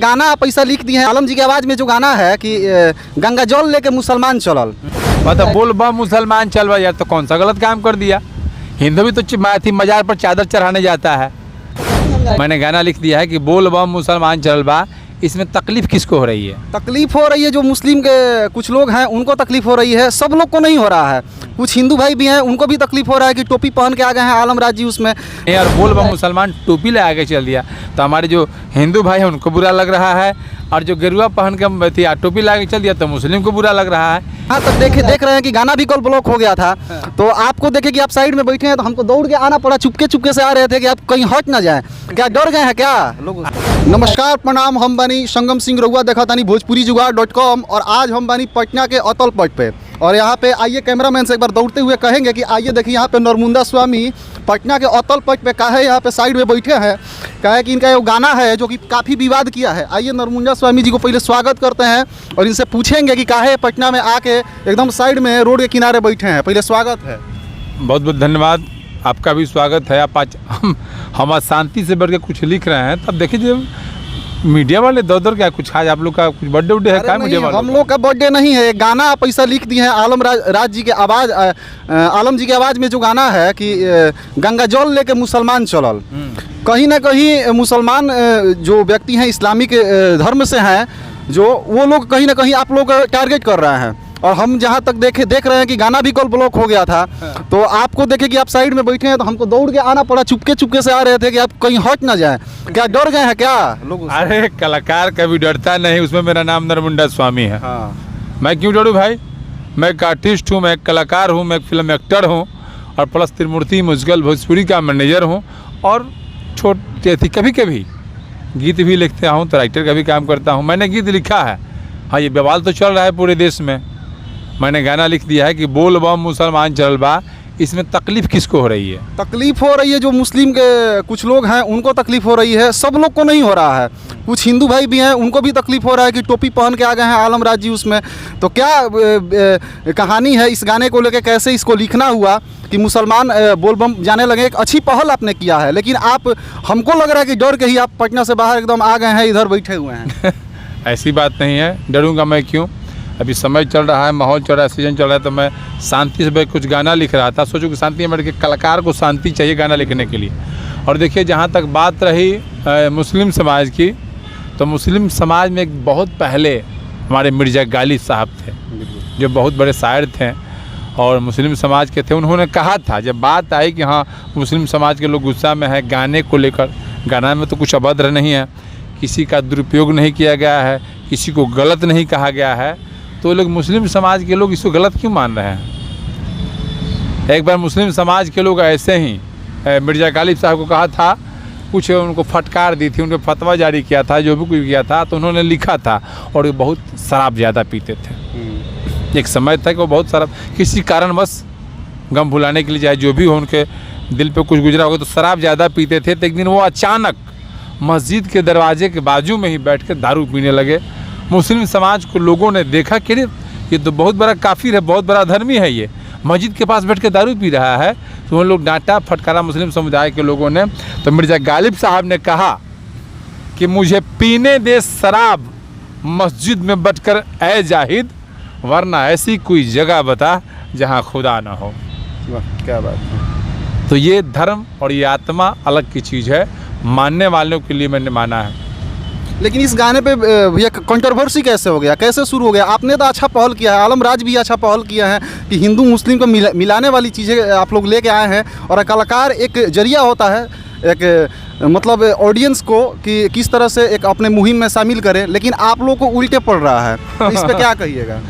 गाना आप ऐसा लिख दिए हैं आलम जी की आवाज़ में, जो गाना है कि गंगा जल लेके मुसलमान चलल, मतलब बोल बा मुसलमान चल बा यार, तो कौन सा गलत काम कर दिया। हिंदू भी तो मजार पर चादर चढ़ाने जाता है। मैंने गाना लिख दिया है कि बोल बा मुसलमान चल बा, इसमें तकलीफ किसको हो रही है? तकलीफ हो रही है जो मुस्लिम के कुछ लोग हैं उनको तकलीफ हो रही है, सब लोग को नहीं हो रहा है। कुछ हिंदू भाई भी हैं उनको भी तकलीफ हो रहा है कि टोपी पहन के आ गए हैं आलम राज जी उसमें। यार बोल बा मुसलमान टोपी ले आके चल दिया तो हमारे जो हिंदू भाई हैं उनको बुरा लग रहा है, और जो गेरुआ पहन के टोपी ला के चल दिया तो मुस्लिम को बुरा लग रहा है। हाँ, तब देख रहे हैं कि गाना भी कल ब्लॉक हो गया था, तो आपको देखे कि आप साइड में बैठे हैं तो हमको दौड़ के आना पड़ा, चुपके से आ रहे थे कि आप कहीं हट ना जाए। क्या डर गए हैं क्या लोग? नमस्कार प्रणाम, हम बानी संगम सिंह रउआ देखा तानी भोजपुरीजुगाड़.com, और आज हम बानी पटना के अतल पट पे, और यहाँ पे आइए कैमरामैन से एक बार दौड़ते हुए कहेंगे कि आइए देखिए यहाँ पे नरमुंडा स्वामी पटना के अतल पट पे काहे यहाँ पे साइड में बैठे हैं, कहे कि इनका ये गाना है जो कि काफ़ी विवाद किया है। आइए नरमुंडा स्वामी जी को पहले स्वागत करते हैं और इनसे पूछेंगे कि काहे पटना में आके एकदम साइड में रोड के किनारे बैठे हैं। पहले स्वागत है। बहुत बहुत धन्यवाद, आपका भी स्वागत है। आप आज हम आज शांति से बैठ के कुछ लिख रहे हैं, तब देखिए मीडिया वाले दौड़ क्या कुछ आज आप लोग का कुछ बर्थडे उड्डे है क्या? मीडिया वाले हम लोग का बर्थडे नहीं है, गाना आप ऐसा लिख दिए हैं आलम राज जी के आवाज़, आलम जी की आवाज़ में जो गाना है कि गंगा जल लेके मुसलमान चलल। कहीं ना कहीं मुसलमान जो व्यक्ति हैं इस्लामिक धर्म से हैं, जो वो लोग कहीं ना कहीं आप लोग टारगेट कर रहे हैं, और हम जहाँ तक देख रहे हैं कि गाना भी कल ब्लॉक हो गया था, तो आपको देखे कि आप साइड में बैठे हैं तो हमको दौड़ के आना पड़ा, चुपके से आ रहे थे कि आप कहीं हट ना जाए। क्या डर गए हैं क्या लोग? अरे कलाकार कभी डरता नहीं, उसमें मेरा नाम नरमुंडा स्वामी है। हाँ। मैं क्यों डरूँ भाई? मैं एक आर्टिस्ट हूँ, मैं एक कलाकार हूँ, मैं एक फिल्म एक्टर हूँ, और प्लस त्रिमूर्ति म्यूजिकल भोजपुरी का मैनेजर हूँ, और छोटे थी कभी कभी गीत भी लिखता हूँ, तो राइटर का भी काम करता हूँ। मैंने गीत लिखा है। हाँ, ये बवाल तो चल रहा है पूरे देश में। मैंने गाना लिख दिया है कि बोल बा मुसलमान चल बा, इसमें तकलीफ किसको हो रही है? तकलीफ हो रही है जो मुस्लिम के कुछ लोग हैं उनको तकलीफ हो रही है, सब लोग को नहीं हो रहा है। कुछ हिंदू भाई भी हैं उनको भी तकलीफ हो रहा है कि टोपी पहन के आ गए हैं आलम राज जी उसमें। तो क्या कहानी है इस गाने को लेकर, कैसे इसको लिखना हुआ कि मुसलमान बोलबम जाने लगे? एक अच्छी पहल आपने किया है, लेकिन आप, हमको लग रहा है कि डर के ही आप पटना से बाहर एकदम आ गए हैं, इधर बैठे हुए हैं। ऐसी बात नहीं है, डरूंगा मैं क्यों? अभी समय चल रहा है, माहौल चल रहा है, सीजन चल रहा है, तो मैं शांति से बैठ कुछ गाना लिख रहा था। सोचो कि शांति में बैठ के, कलाकार को शांति चाहिए गाना लिखने के लिए। और देखिए, जहाँ तक बात रही मुस्लिम समाज की, तो मुस्लिम समाज में एक बहुत पहले हमारे मिर्ज़ा गालिब साहब थे, जो बहुत बड़े शायर थे और मुस्लिम समाज के थे। उन्होंने कहा था, जब बात आई कि हाँ मुस्लिम समाज के लोग गुस्सा में है गाने को लेकर, गाना में तो कुछ अभद्र नहीं है, किसी का दुरुपयोग नहीं किया गया है, किसी को गलत नहीं कहा गया है, तो लोग मुस्लिम समाज के लोग इसको गलत क्यों मान रहे हैं? एक बार मुस्लिम समाज के लोग ऐसे ही मिर्ज़ा गालिब साहब को कहा था, कुछ उनको फटकार दी थी, उनको फतवा जारी किया था, जो भी कुछ किया था, तो उन्होंने लिखा था, और वो बहुत शराब ज़्यादा पीते थे। एक समय था कि वो बहुत शराब, किसी कारणवश गम भुलाने के लिए, चाहे जो भी हो, उनके दिल पे कुछ गुजरा होगा, तो शराब ज़्यादा पीते थे। तो एक दिन वो अचानक मस्जिद के दरवाजे के बाजू में ही बैठ कर दारू पीने लगे। मुस्लिम समाज को लोगों ने देखा कि ये तो बहुत बड़ा काफिर है, बहुत बड़ा धर्मी है, ये मस्जिद के पास बैठ के दारू पी रहा है। तो उन लोग डांटा फटकारा मुस्लिम समुदाय के लोगों ने। तो मिर्ज़ा गालिब साहब ने कहा कि मुझे पीने दे शराब मस्जिद में बैठकर ऐ जाहिद, वरना ऐसी कोई जगह बता जहाँ खुदा ना हो। क्या बात है। तो ये धर्म और ये आत्मा अलग की चीज़ है, मानने वालों के लिए मैंने माना है। लेकिन इस गाने पे भैया कंट्रोवर्सी कैसे हो गया, कैसे शुरू हो गया? आपने तो अच्छा पहल किया है, आलम राज भी अच्छा पहल किया है कि हिंदू मुस्लिम को मिलाने वाली चीज़ें आप लोग लेके आए हैं, और कलाकार एक जरिया होता है, एक मतलब ऑडियंस को कि किस तरह से एक अपने मुहिम में शामिल करें, लेकिन आप लोग को उल्टे पड़ रहा है, तो इस पर क्या कहिएगा?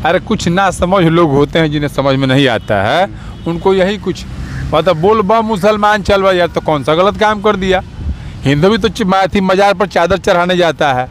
अरे कुछ ना समझ लोग होते हैं जिन्हें समझ में नहीं आता है, उनको यही कुछ मतलब बोल बा मुसलमान चल बा यार, तो कौन सा गलत काम कर दिया। हिंदू भी तो मजार पर चादर चढ़ाने जाता है,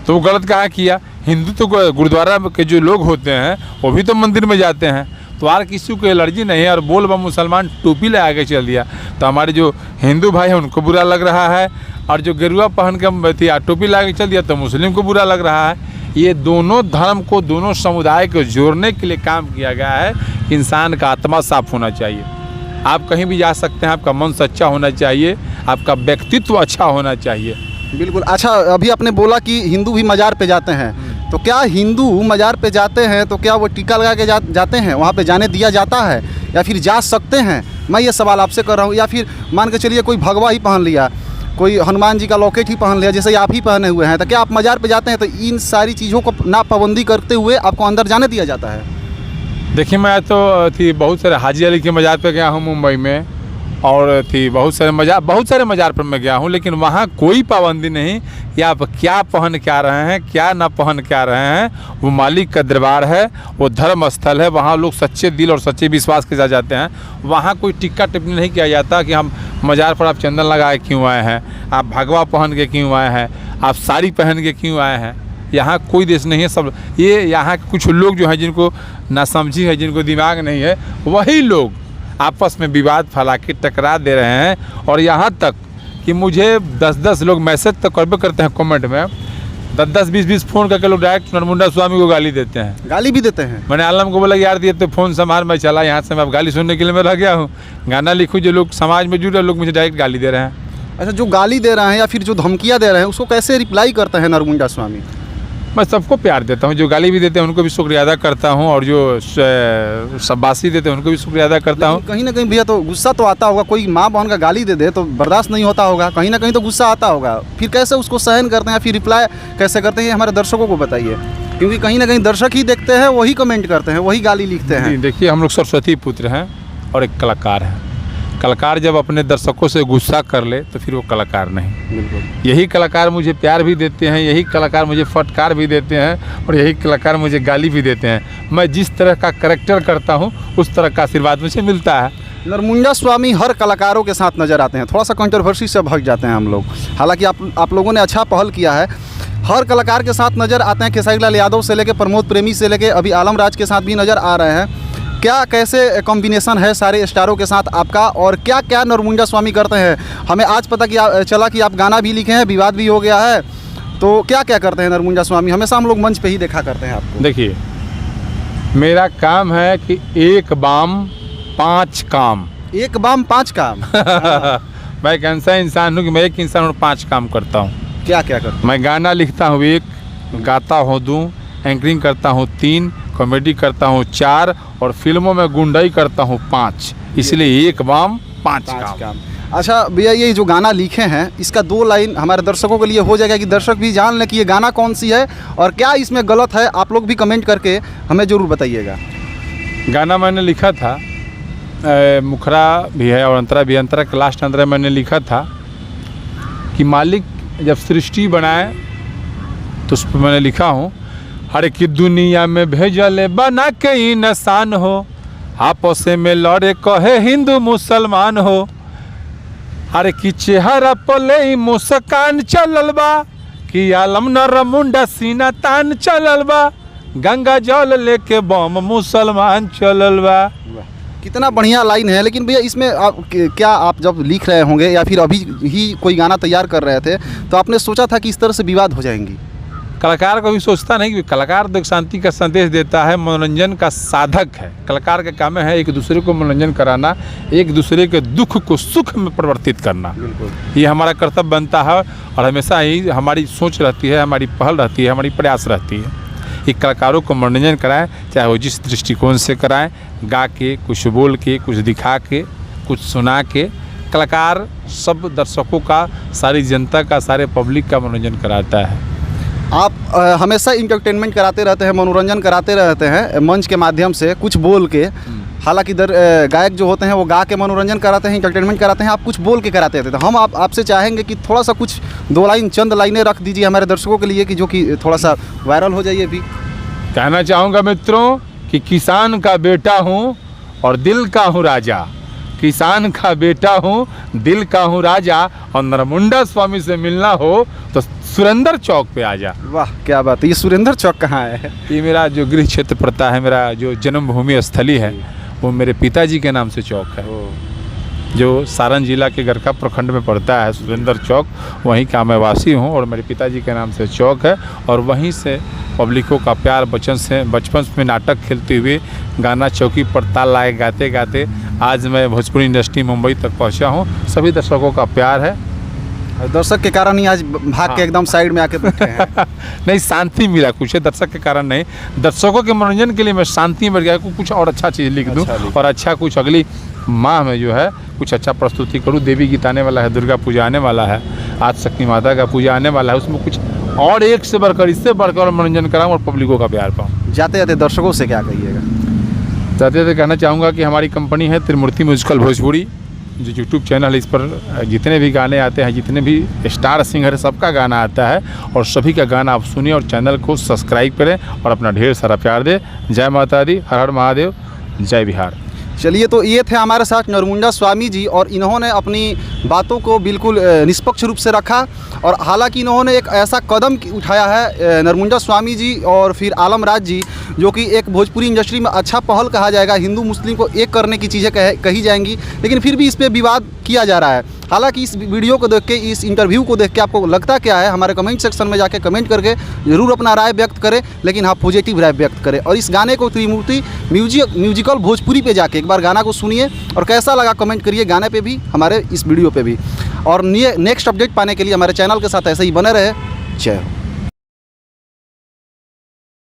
तो वो गलत कहाँ किया? हिंदू तो गुरुद्वारा के जो लोग होते हैं वो भी तो मंदिर में जाते हैं, तो यार किसी को एलर्जी नहीं है। और बोल बा मुसलमान टोपी ले आके चल दिया तो हमारे जो हिंदू भाई हैं उनको बुरा लग रहा है, और जो गेरुआ पहन के टोपी ला के चल दिया तो मुस्लिम को बुरा लग रहा है। ये दोनों धर्म को, दोनों समुदाय को जोड़ने के लिए काम किया गया है। इंसान का आत्मा साफ होना चाहिए, आप कहीं भी जा सकते हैं, आपका मन सच्चा होना चाहिए, आपका व्यक्तित्व अच्छा होना चाहिए, बिल्कुल। अच्छा, अभी आपने बोला कि हिंदू भी मज़ार पे जाते हैं, तो क्या हिंदू मज़ार पे जाते हैं तो क्या वो टीका लगा के जाते हैं, वहाँ पे जाने दिया जाता है या फिर जा सकते हैं? मैं ये सवाल आपसे कर रहा हूँ। या फिर मान के चलिए कोई भगवा ही पहन लिया, कोई हनुमान जी का लॉकेट ही पहन लिया जैसे आप ही पहने हुए हैं, तो क्या आप मज़ार पे जाते हैं तो इन सारी चीज़ों को ना पाबंदी करते हुए आपको अंदर जाने दिया जाता है? देखिए, मैं तो बहुत सारे हाजी अली के मज़ार पे गया हूँ मुंबई में, और बहुत सारे मज़ार पर मैं गया हूँ, लेकिन वहाँ कोई पाबंदी नहीं कि आप क्या पहन के आ रहे हैं, क्या ना पहन के आ रहे हैं। वो मालिक का दरबार है, वो धर्म स्थल है, वहाँ लोग सच्चे दिल और सच्चे विश्वास के साथ जाते हैं। वहाँ कोई टिक्का टिप्पणी नहीं किया जाता कि हम मज़ार पर आप चंदन लगाए क्यों आए हैं, आप भगवा पहन के क्यों आए हैं, आप साड़ी पहन के क्यों आए हैं। यहाँ कोई देश नहीं है, सब ये यहाँ के कुछ लोग जो हैं जिनको नासमझी है, जिनको दिमाग नहीं है, वही लोग आपस में विवाद फैला के टकरा दे रहे हैं। और यहाँ तक कि मुझे 10-10 लोग मैसेज तो करबे करते हैं कमेंट में, 10-10 20-20 फ़ोन करके लोग डायरेक्ट नरमुंडा स्वामी को गाली देते हैं। गाली भी देते हैं? मैंने आलम को बोला यार दिए तो फ़ोन संभाल, मैं चला यहाँ से, मैं अब गाली सुनने के लिए मैं रह गया हूँ। गाना लिखूँ, जो लोग समाज में जुड़े लोग मुझे डायरेक्ट गाली दे रहे हैं। अच्छा, जो गाली दे रहे हैं या फिर जो धमकियाँ दे रहे हैं उसको कैसे रिप्लाई करते हैं नरमुंडा स्वामी? मैं सबको प्यार देता हूँ, जो गाली भी देते हैं उनको भी शुक्रिया अदा करता हूँ, और जो शाबाशी देते हैं उनको भी शुक्रिया अदा करता हूँ। कहीं ना कहीं भैया तो गुस्सा तो आता होगा, कोई माँ बहन का गाली दे दे तो बर्दाश्त नहीं होता होगा, कहीं ना कहीं तो गुस्सा आता होगा, फिर कैसे उसको सहन करते हैं, फिर रिप्लाई कैसे करते हैं, हमारे दर्शकों को बताइए, क्योंकि कहीं ना कहीं दर्शक ही देखते हैं, वही कमेंट करते हैं, वही गाली लिखते हैं। देखिए, हम लोग सरस्वती पुत्र हैं और एक कलाकार हैं। कलाकार जब अपने दर्शकों से गुस्सा कर ले तो फिर वो कलाकार नहीं। बिल्कुल। यही कलाकार मुझे प्यार भी देते हैं, यही कलाकार मुझे फटकार भी देते हैं, और यही कलाकार मुझे गाली भी देते हैं। मैं जिस तरह का करैक्टर करता हूँ उस तरह का आशीर्वाद मुझे मिलता है। नरमुंडा स्वामी हर कलाकारों के साथ नज़र आते हैं, थोड़ा सा कंट्रोवर्सी से भाग जाते हैं हम लोग, हालांकि आप लोगों ने अच्छा पहल किया है। हर कलाकार के साथ नज़र आते हैं, खेसारी लाल यादव से लेके प्रमोद प्रेमी से लेके अभी आलम राज के साथ भी नज़र आ रहे हैं। क्या कैसे कॉम्बिनेशन है सारे स्टारों के साथ आपका, और क्या क्या नरमुंडा स्वामी करते हैं? हमें आज पता चला कि आप गाना भी लिखे हैं, विवाद भी हो गया है, तो क्या क्या करते हैं नरमुंडा स्वामी? हमेशा हम लोग मंच पे ही देखा करते हैं आपको। देखिए, मेरा काम है कि एक बाम 5 काम। एक बाम 5 काम? मैं एक ऐसा इंसान हूँ कि मैं एक इंसान और 5 काम करता हूँ। क्या क्या करते हैं? मैं गाना लिखता हूँ 1, गाता हूँ 2, एंकरिंग करता हूँ 3, कॉमेडी करता हूँ 4, और फिल्मों में गुंडाई करता हूँ 5। इसलिए एक बाम 5 काम। अच्छा भैया, ये जो गाना लिखे हैं इसका 2 लाइन हमारे दर्शकों के लिए हो जाएगा कि दर्शक भी जान लें कि ये गाना कौन सी है और क्या इसमें गलत है? आप लोग भी कमेंट करके हमें ज़रूर बताइएगा। गाना मैंने लिखा था, मुखरा भी है और अंतरा भी। अंतरा के लास्ट अंतरा मैंने लिखा था कि मालिक जब सृष्टि बनाए तो उस पर मैंने लिखा हूँ, हर की दुनिया में भेजले बना के इंसान हो, आपस में लड़े कहे हिंदू मुसलमान हो, हर की चेहरा पले मुस्कान चलल बा, कि आलम नरमुंडा सीना तान चलल बा, गंगा जल लेके बम मुसलमान चलल बा। कितना बढ़िया लाइन है। लेकिन भैया इसमें क्या आप जब लिख रहे होंगे या फिर अभी ही कोई गाना तैयार कर रहे थे तो आपने सोचा था कि इस तरह से विवाद हो जाएंगी? कलाकार को भी सोचता नहीं कि कलाकार तो शांति का संदेश देता है, मनोरंजन का साधक है। कलाकार का काम है एक दूसरे को मनोरंजन कराना, एक दूसरे के दुख को सुख में परिवर्तित करना। बिल्कुल, ये हमारा कर्तव्य बनता है और हमेशा ही हमारी सोच रहती है, हमारी पहल रहती है, हमारी प्रयास रहती है कि कलाकारों को मनोरंजन कराएं, चाहे वो जिस दृष्टिकोण से कराएं, गा के, कुछ बोल के, कुछ दिखा के, कुछ सुना के। कलाकार सब दर्शकों का, सारी जनता का, सारे पब्लिक का मनोरंजन कराता है। आप हमेशा इंटरटेनमेंट कराते रहते हैं, मनोरंजन कराते रहते हैं मंच के माध्यम से, कुछ बोल के। हालांकि गायक जो होते हैं वो गा के मनोरंजन कराते हैं, इंटरटेनमेंट कराते हैं, आप कुछ बोल के कराते थे। तो हम आपसे चाहेंगे कि थोड़ा सा कुछ 2 लाइन, चंद लाइनें रख दीजिए हमारे दर्शकों के लिए कि जो कि थोड़ा सा वायरल हो जाइए। भी कहना चाहूँगा मित्रों कि किसान का बेटा हूँ और दिल का हूँ राजा, किसान का बेटा हूँ, दिल का हूँ राजा, और नरमुंडा स्वामी से मिलना हो तो सुरेंद्र चौक पे आ जा। वाह क्या बात है! ये सुरेंद्र चौक कहाँ है? ये मेरा जो गृह क्षेत्र पड़ता है, मेरा जो जन्मभूमि स्थली है, वो मेरे पिताजी के नाम से चौक है, जो सारण जिला के गरखा प्रखंड में पड़ता है, सुरेंद्र चौक। वहीं का मैं वासी हूँ और मेरे पिताजी के नाम से चौक है, और वहीं से पब्लिकों का प्यार बचपन में नाटक खेलते हुए, गाना चौकी पर ताल लाए गाते गाते आज मैं भोजपुरी इंडस्ट्री मुंबई तक पहुँचा हूँ। सभी दर्शकों का प्यार है दर्शक के कारण ही आज भाग के एकदम साइड में आके बैठे हैं। नहीं, शांति मिला कुछ है, दर्शक के कारण नहीं, दर्शकों के मनोरंजन के लिए मैं शांति में गया कुछ और अच्छा चीज़ लिख दूँ और अच्छा कुछ अगली माह में जो है कुछ अच्छा प्रस्तुति करूँ। देवी गीत आने वाला है, दुर्गा पूजा आने वाला है, आज शक्ति माता का पूजा आने वाला है, उसमें कुछ और एक से बढ़कर इससे बढ़कर मनोरंजन कराऊँ और पब्लिकों का प्यार पाऊँ। जाते जाते दर्शकों से क्या कहिएगा? जाते जाते कहना चाहूँगा कि हमारी कंपनी है त्रिमूर्ति म्यूजिकल भोजपुरी, जो यूट्यूब चैनल है, इस पर जितने भी गाने आते हैं, जितने भी स्टार सिंगर है, सबका गाना आता है और सभी का गाना आप सुनिए और चैनल को सब्सक्राइब करें और अपना ढेर सारा प्यार दें। जय माता दी, हर हर महादेव, जय बिहार। चलिए, तो ये थे हमारे साथ नरमुंडा स्वामी जी और इन्होंने अपनी बातों को बिल्कुल निष्पक्ष रूप से रखा और हालांकि इन्होंने एक ऐसा कदम उठाया है नरमुंडा स्वामी जी और फिर आलमराज जी, जो कि एक भोजपुरी इंडस्ट्री में अच्छा पहल कहा जाएगा, हिंदू मुस्लिम को एक करने की चीज़ें कही जाएंगी, लेकिन फिर भी इस पर विवाद किया जा रहा है। हालांकि इस वीडियो को देख के, इस इंटरव्यू को देख के आपको लगता क्या है, हमारे कमेंट सेक्शन में जाके कमेंट करके ज़रूर अपना राय व्यक्त करें, लेकिन हाँ पॉजिटिव राय व्यक्त करें। और इस गाने को त्रिमूर्ति म्यूजिकल भोजपुरी पे जाके एक बार गाना को सुनिए और कैसा लगा कमेंट करिए, गाने पे भी, हमारे इस वीडियो पे भी। और नेक्स्ट अपडेट पाने के लिए हमारे चैनल के साथ ऐसे ही बने रहे। जय हो।